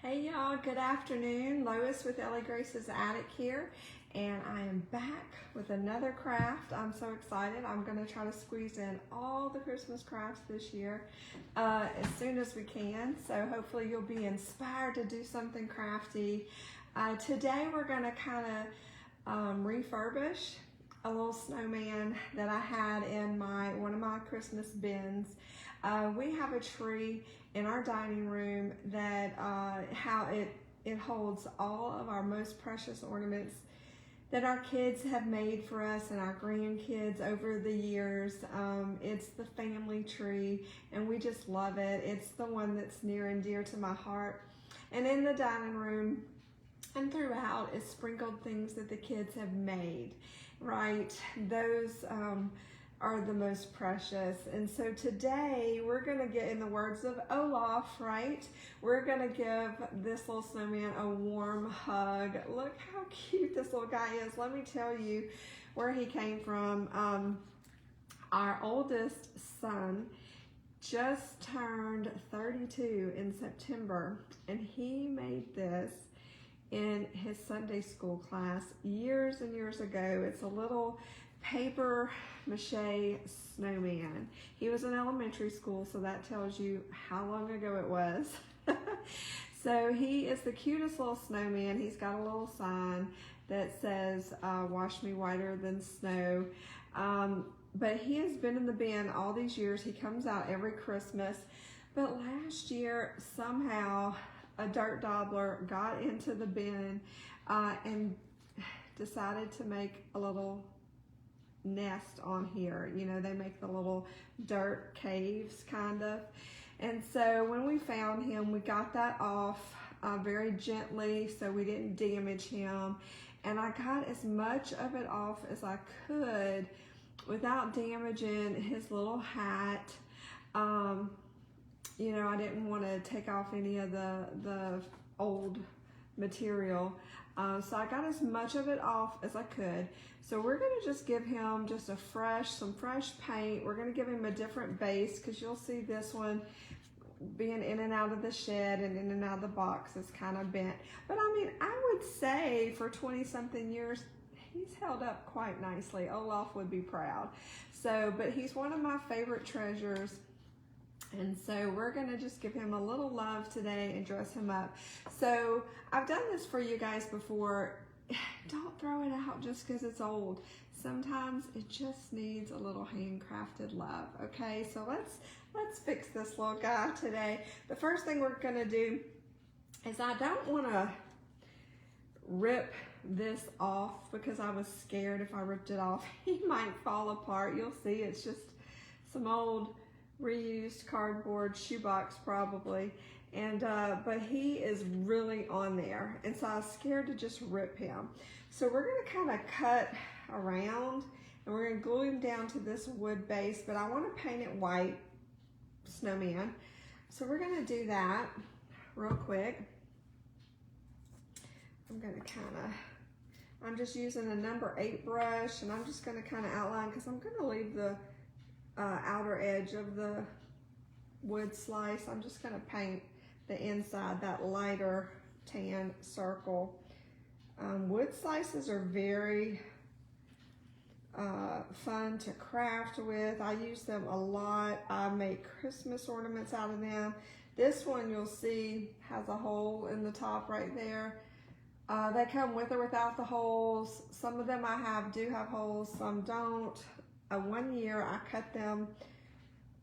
Hey y'all, good afternoon. Lois with Ellie Grace's Attic here, and I am back with another craft. I'm so excited. I'm going to try to squeeze in all the Christmas crafts this year as soon as we can, so hopefully you'll be inspired to do something crafty. Today we're going to kind of refurbish a little snowman that I had in one of my Christmas bins. We have a tree in our dining room that it holds all of our most precious ornaments that our kids have made for us and our grandkids over the years. It's the family tree, and we just love it. It's the one that's near and dear to my heart. And in the dining room and throughout is sprinkled things that the kids have made, right? Those are the most precious. And so today we're going to get, in the words of Olaf, right? We're going to give this little snowman a warm hug. Look how cute this little guy is. Let me tell you where he came from. Our oldest son just turned 32 in September, and he made this in his Sunday school class years and years ago. It's a little paper mache snowman. He was in elementary school, so that tells you how long ago it was. So he is the cutest little snowman. He's got a little sign that says, wash me whiter than snow. But he has been in the bin all these years. He comes out every Christmas. But last year, somehow, a dirt daubler got into the bin and decided to make a little nest on here. You know, they make the little dirt caves kind of. And so when we found him, we got that off very gently so we didn't damage him. And I got as much of it off as I could without damaging his little hat. You know, I didn't want to take off any of the old material. So I got as much of it off as I could. So we're going to just give him just some fresh paint. We're going to give him a different base, because you'll see this one being in and out of the shed and in and out of the box is kind of bent. But I mean, I would say for 20-something years, he's held up quite nicely. Olaf would be proud. So, but he's one of my favorite treasures. And so we're going to just give him a little love today and dress him up. So I've done this for you guys before. Don't throw it out just because it's old. Sometimes it just needs a little handcrafted love. Okay, so let's fix this little guy today. The first thing we're going to do is, I don't want to rip this off because I was scared if I ripped it off he might fall apart. You'll see it's just some old reused cardboard shoebox probably, and but he is really on there, and so I was scared to just rip him. So we're going to kind of cut around, and we're going to glue him down to this wood base, but I want to paint it white snowman. So we're going to do that real quick. I'm just using a number 8 brush, and I'm just going to kind of outline, because I'm going to leave the outer edge of the wood slice. I'm just going to paint the inside, that lighter tan circle. Wood slices are very fun to craft with. I use them a lot. I make Christmas ornaments out of them. This one, you'll see, has a hole in the top right there. They come with or without the holes. Some of them do have holes, some don't. One year I cut them.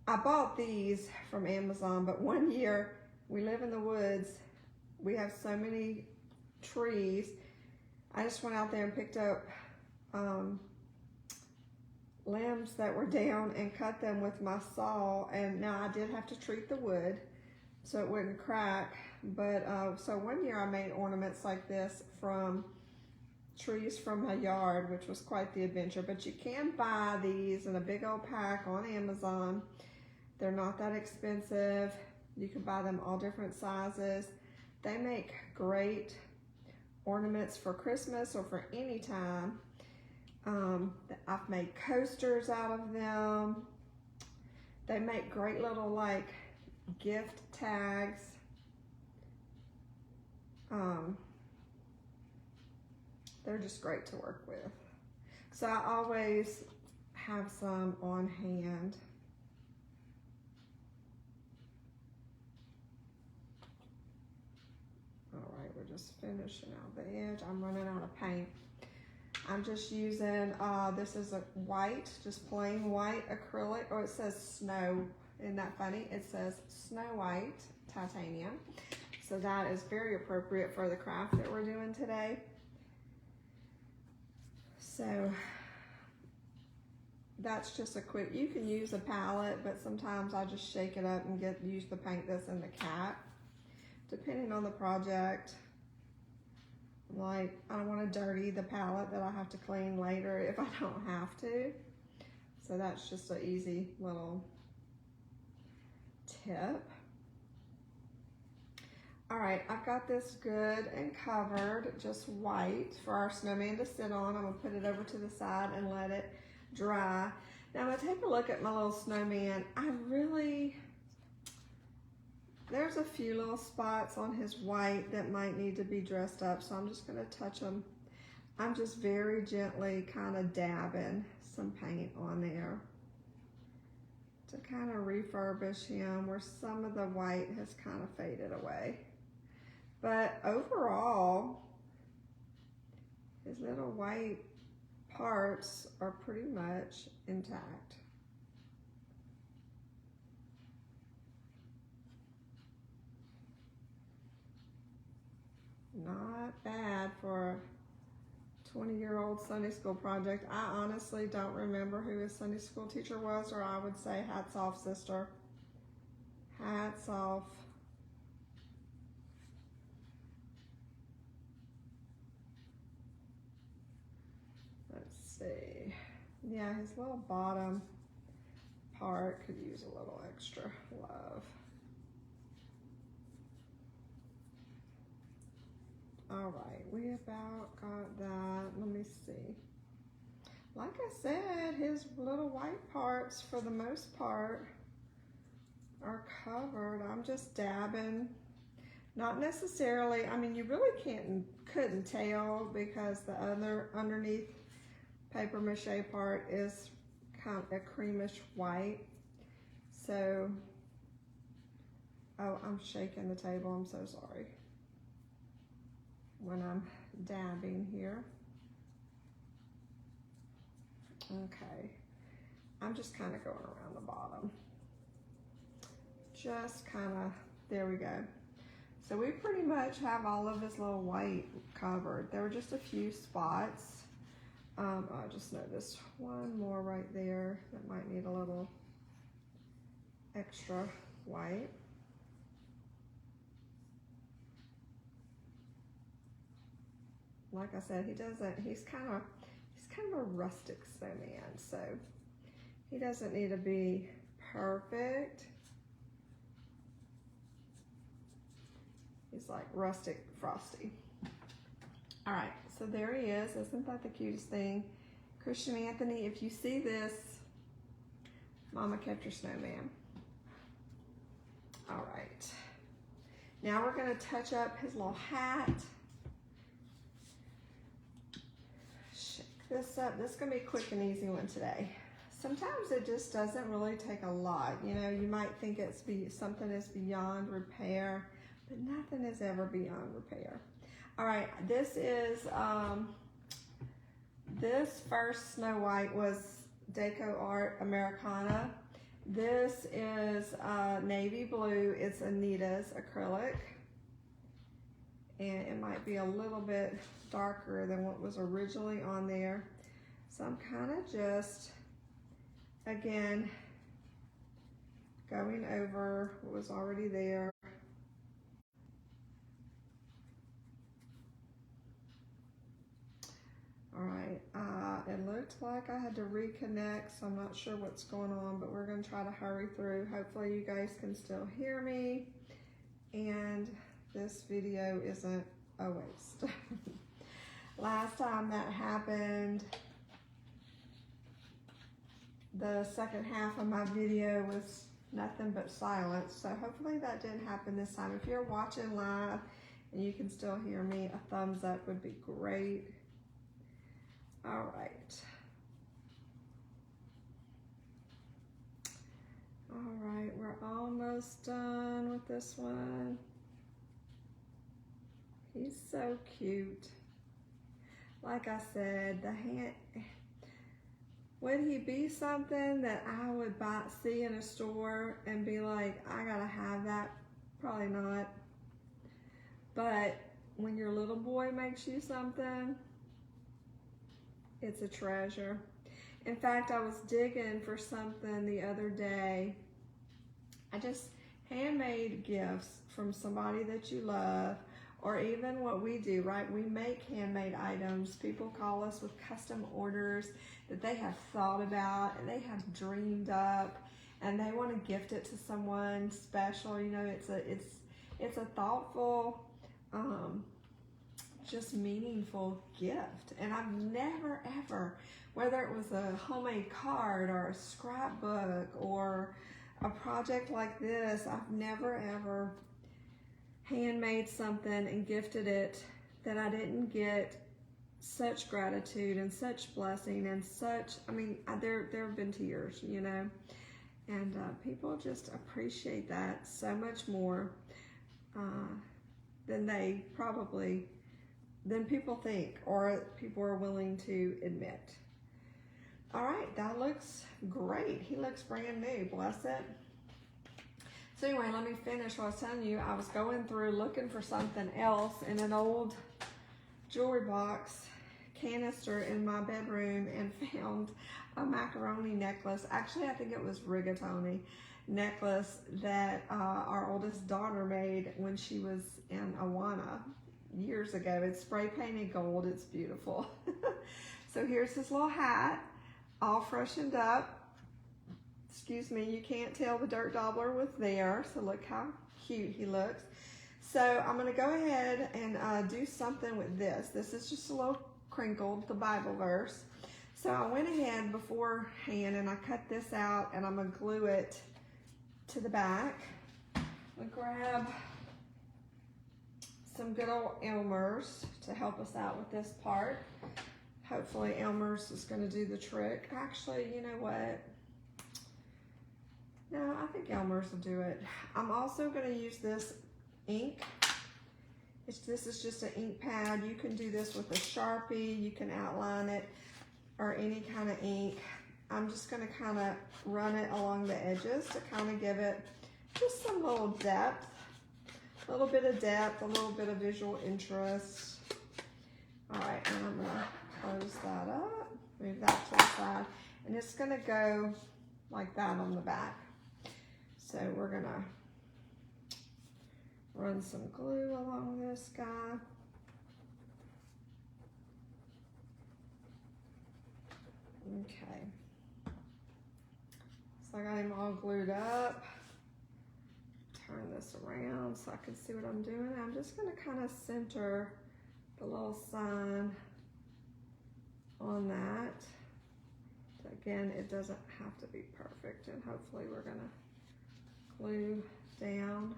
I bought these from Amazon, but one year, we live in the woods. We have so many trees. I just went out there and picked up limbs that were down and cut them with my saw. And now I did have to treat the wood so it wouldn't crack. But so one year I made ornaments like this from trees from my yard, which was quite the adventure. But you can buy these in a big old pack on Amazon. They're not that expensive. You can buy them all different sizes. They make great ornaments for Christmas or for any time. I've made coasters out of them. They make great little like gift tags. They're just great to work with. So I always have some on hand. All right, we're just finishing out the edge. I'm running out of paint. I'm just using, this is a white, just plain white acrylic. Oh, it says snow. Isn't that funny? It says Snow White titanium. So that is very appropriate for the craft that we're doing today. So that's just a quick, you can use a palette, but sometimes I just shake it up and use the paint that's in the cap, depending on the project. Like, I don't want to dirty the palette that I have to clean later if I don't have to. So that's just an easy little tip. All right, I've got this good and covered, just white for our snowman to sit on. I'm gonna put it over to the side and let it dry. Now I'm gonna take a look at my little snowman. There's a few little spots on his white that might need to be dressed up, so I'm just gonna touch them. I'm just very gently kind of dabbing some paint on there to kind of refurbish him where some of the white has kind of faded away. But overall, his little white parts are pretty much intact. Not bad for a 20-year-old Sunday school project. I honestly don't remember who his Sunday school teacher was, or I would say hats off, sister. Hats off. Let's see. Yeah, his little bottom part could use a little extra love. All right, we about got that. Let me see. Like I said, his little white parts, for the most part, are covered. I'm just dabbing. Not necessarily, I mean, you really couldn't tell because the other underneath paper mache part is kind of a creamish white. So, oh, I'm shaking the table, I'm so sorry. When I'm dabbing here. Okay, I'm just kind of going around the bottom. Just kind of, there we go. So we pretty much have all of this little white covered. There were just a few spots. I just noticed one more right there that might need a little extra white. Like I said, he's kind of a rustic snowman, so he doesn't need to be perfect. He's like rustic frosty. All right, so there he is. Isn't that the cutest thing? Christian Anthony, if you see this, Mama kept your snowman. All right, now we're gonna touch up his little hat. This up. This is gonna be a quick and easy one today. Sometimes it just doesn't really take a lot. You know, you might think something is beyond repair, but nothing is ever beyond repair. All right, this is this first Snow White was Deco Art Americana. This is navy blue. It's Anita's acrylic, and it might be a little bit darker than what was originally on there. So I'm kind of just, again, going over what was already there. All right, it looked like I had to reconnect, so I'm not sure what's going on, but we're gonna try to hurry through. Hopefully you guys can still hear me, and this video isn't a waste. Last time that happened, the second half of my video was nothing but silence, so hopefully that didn't happen this time. If you're watching live and you can still hear me, a thumbs up would be great. All right. All right, we're almost done with this one. He's so cute. Like I said, the hand, would he be something that I would see in a store and be like, I gotta have that? Probably not. But when your little boy makes you something, it's a treasure. In fact, I was digging for something the other day. I just handmade gifts from somebody that you love, or even what we do, right? We make handmade items. People call us with custom orders that they have thought about and they have dreamed up, and they want to gift it to someone special. You know, it's a thoughtful, just meaningful gift. And I've never ever, whether it was a homemade card or a scrapbook or a project like this, I've never ever handmade something and gifted it that I didn't get such gratitude and such blessing and such, I mean, there have been tears, you know, and people just appreciate that so much more than people think or people are willing to admit. All right, that looks great. He looks brand new, bless it. So anyway, let me finish what I was telling you. I was going through looking for something else in an old jewelry box canister in my bedroom and found a macaroni necklace. Actually, I think it was rigatoni necklace that our oldest daughter made when she was in Awana years ago. It's spray painted gold. It's beautiful. So here's his little hat, all freshened up. Excuse me, you can't tell the dirt dabbler was there, so look how cute he looks. So I'm gonna go ahead and do something with this. This is just a little crinkled, the Bible verse. So I went ahead beforehand and I cut this out and I'm gonna glue it to the back. I'm gonna grab some good old Elmer's to help us out with this part. Hopefully Elmer's is gonna do the trick. Actually, you know what? No, I think Elmer's will do it. I'm also going to use this ink. This is just an ink pad. You can do this with a Sharpie. You can outline it or any kind of ink. I'm just going to kind of run it along the edges to kind of give it just some little depth. A little bit of depth, a little bit of visual interest. All right, and I'm going to close that up. Move that to the side. And it's going to go like that on the back. So we're gonna run some glue along this guy. Okay. So I got him all glued up. Turn this around so I can see what I'm doing. I'm just gonna kind of center the little sign on that. Again, it doesn't have to be perfect, and hopefully we're gonna glue down.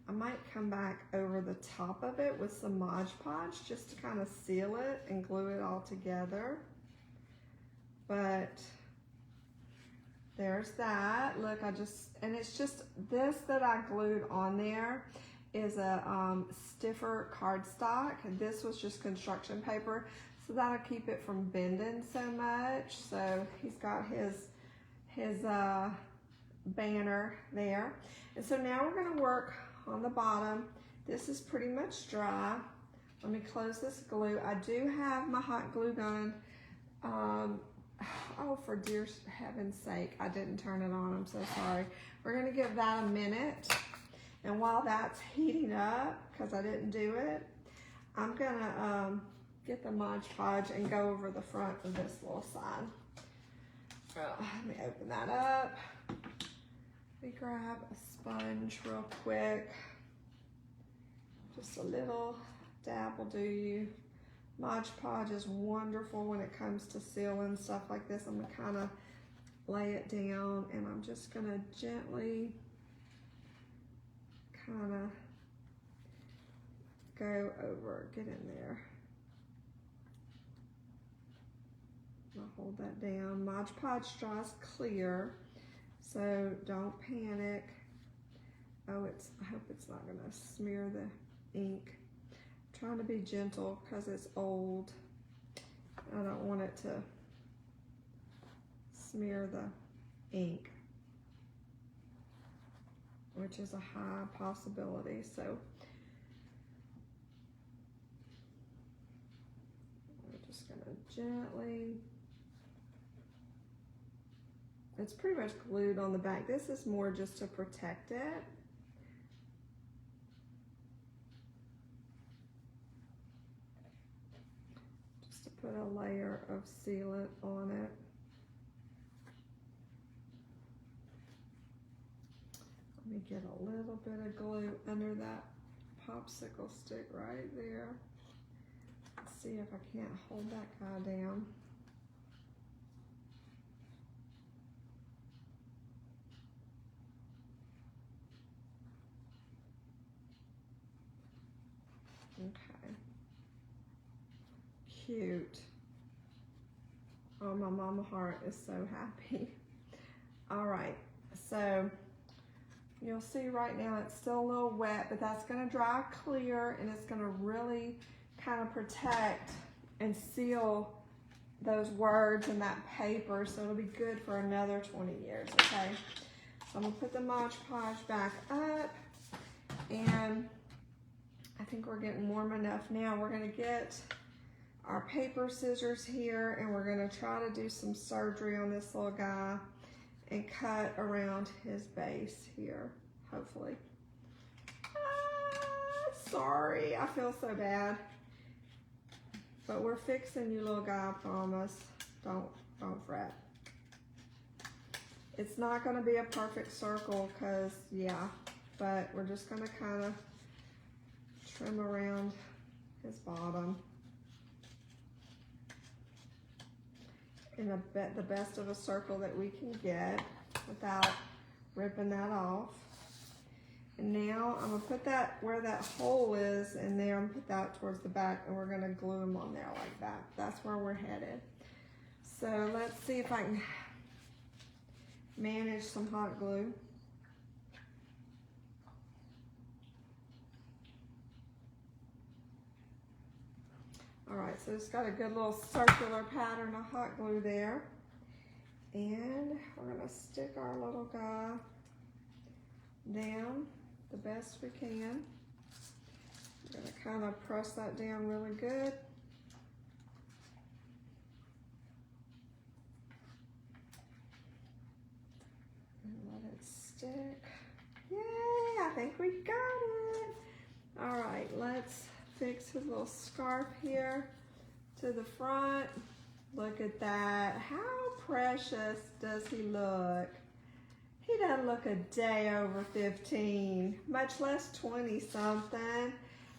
I might come back over the top of it with some Mod Podge just to kind of seal it and glue it all together. But there's that. Look, and it's just this that I glued on there is a stiffer cardstock. This was just construction paper, so that'll keep it from bending so much. So he's got his banner there. And so now we're gonna work on the bottom. This is pretty much dry. Let me close this glue. I do have my hot glue gun. Oh, for dear heaven's sake, I didn't turn it on. I'm so sorry. We're gonna give that a minute. And while that's heating up, because I didn't do it, I'm gonna get the Mod Podge and go over the front of this little side. Oh, let me open that up. Let me grab a sponge real quick. Just a little dab will do you. Mod Podge is wonderful when it comes to sealing stuff like this. I'm gonna kind of lay it down, and I'm just gonna gently kind of go over, get in there. I'll hold that down. Mod Podge dries clear, so don't panic. Oh, I hope it's not gonna smear the ink. I'm trying to be gentle because it's old. I don't want it to smear the ink, which is a high possibility. So we're just gonna gently, it's pretty much glued on the back. This is more just to protect it. Just to put a layer of sealant on it. Let me get a little bit of glue under that popsicle stick right there. Let's see if I can't hold that guy down. Okay. Cute. Oh, my mama heart is so happy. All right, so you'll see right now it's still a little wet, but that's gonna dry clear, and it's gonna really kind of protect and seal those words in that paper, so it'll be good for another 20 years, okay? So I'm gonna put the Mod Podge back up, and I think we're getting warm enough now. We're gonna get our paper scissors here, and we're gonna try to do some surgery on this little guy and cut around his base here, hopefully. Sorry, I feel so bad. But we're fixing you, little guy, I promise. Don't fret. It's not gonna be a perfect circle, cause yeah, but we're just gonna kind of trim around his bottom. In the best of a circle that we can get without ripping that off. And now I'm gonna put that where that hole is in there, and put that towards the back, and we're gonna glue them on there like that. That's where we're headed. So let's see if I can manage some hot glue. All right, so it's got a good little circular pattern of hot glue there. And we're gonna stick our little guy down the best we can. We're gonna kind of press that down really good. And let it stick. Yay, I think we got it. All right, let's fix his little scarf here to the front. Look at that. How precious does he look? He doesn't look a day over 15, much less 20 something.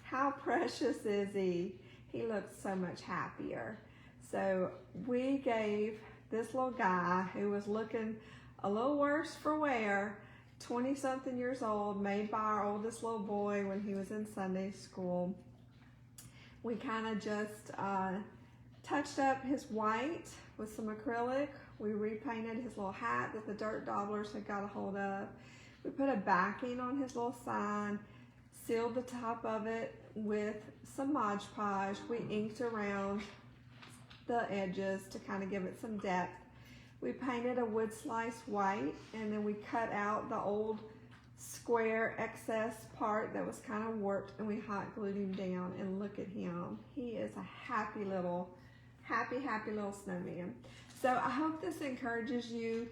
How precious is he? He looks so much happier. So we gave this little guy, who was looking a little worse for wear, 20 something years old, made by our oldest little boy when he was in Sunday school. We kind of just touched up his white with some acrylic. We repainted his little hat that the dirt dabblers had got a hold of. We put a backing on his little sign, sealed the top of it with some Mod Podge. We inked around the edges to kind of give it some depth. We painted a wood slice white, and then we cut out the old square excess part that was kind of warped, and we hot glued him down. And look at him. He is a happy little snowman. So I hope this encourages you.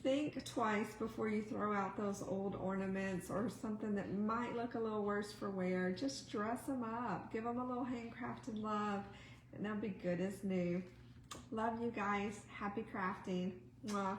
Think twice before you throw out those old ornaments or something that might look a little worse for wear. Just dress them up. Give them a little handcrafted love, and they'll be good as new. Love you guys. Happy crafting. Mwah.